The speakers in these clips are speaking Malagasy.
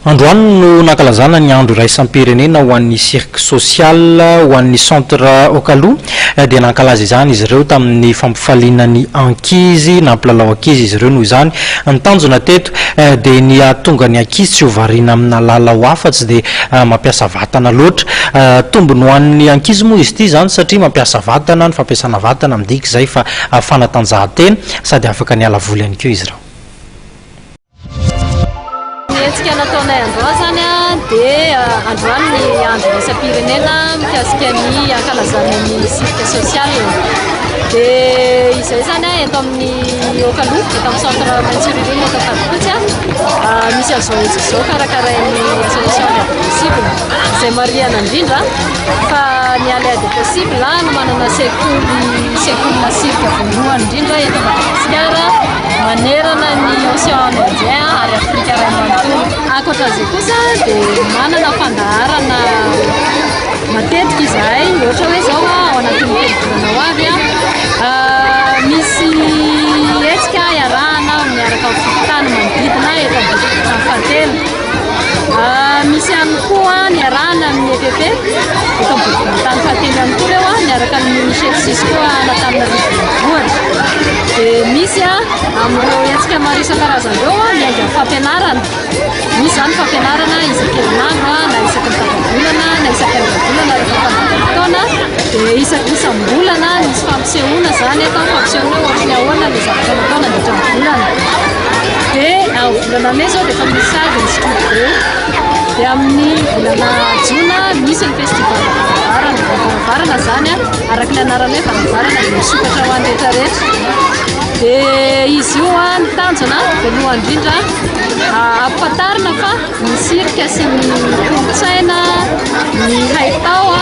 Androany no nankalazana ny andro raisam-pirenena ho an'ny cirque social ho an'ny centre Okaloha dia nankalaza izany izy ireo tamin'ny fampifaliana ny ankizy na mpilalao ankizy izy ireo noho izany ny tanjona teto dia ny ahatonga ny ankizy tsy ho variana amina lalao hafa tsy dia mampiasa vatana loatra tombony ho an'ny ankizy moa izy ity zany satria mampiasa vatana ny fampiasana vatana midika izay fa fanatanjahantena sady afaka ny ala voly ihany keo izy ireo. Etsika nataonay androa zany dia androany ny andro raisam-pirenena mikasika ny ankalazana ny cirque social dia izay zany eto amin'ny Okaloha eto amin'ny centre Maintsorirony eto Ankadifotsy misy azao izao karakarain'ny association Aide Possible izay mariana indrindra fa ny Aide Possible no manana sekoly cirque voalohany indrindra eto Madagasikara manerana ny Océan Indien ary Afrika Ray manontolo. Ankoatran'izay kosa dia manana fandaharana matetika izahay ohatra hoe zao ao anatin'ny telo-bolana ho avy misy hetsika iarahana miaraka amin'ny fitana manodidina eto amin'ny fahatelo. Misy ihany koa ny arahana amin'ny EPP eto amin'ny tany fahatelo ihany koa reo miaraka amin'ny chef koa Antananarivo renivohitra. Dia misy amin'ireo hetsika maro isan-karazany reo miainga amin'ny fampianarana. Misy zany fampianarana isan-kerinandro na isaky ny tapa-bolana na isaky ny volana rehefa fandaharam-potoana dia isan-bolana misy fampisehoana zany eto fampisehoana ohatra ny ahoana ilay zavatra natao nandritra ny volana. Dia amin'ny volana May zao dia efa misy sady ny Skidreo. Dia amin'ny volana Jona misy ny festival varavarana zany araka ny anarana hoe varavarana dia misokatra ho an'ny rehetrarehetra. Dia izy io ny tanjona voalohany indrindra ampahatarina fa ny cirque sy ny kolontsaina ny haitao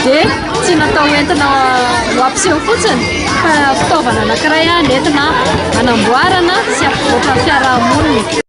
dia tsy natao entina ho ampiseho fotsiny fa fitaovana anankiray nentina hanamboarana sy ampivoatra ny fiarahamonina.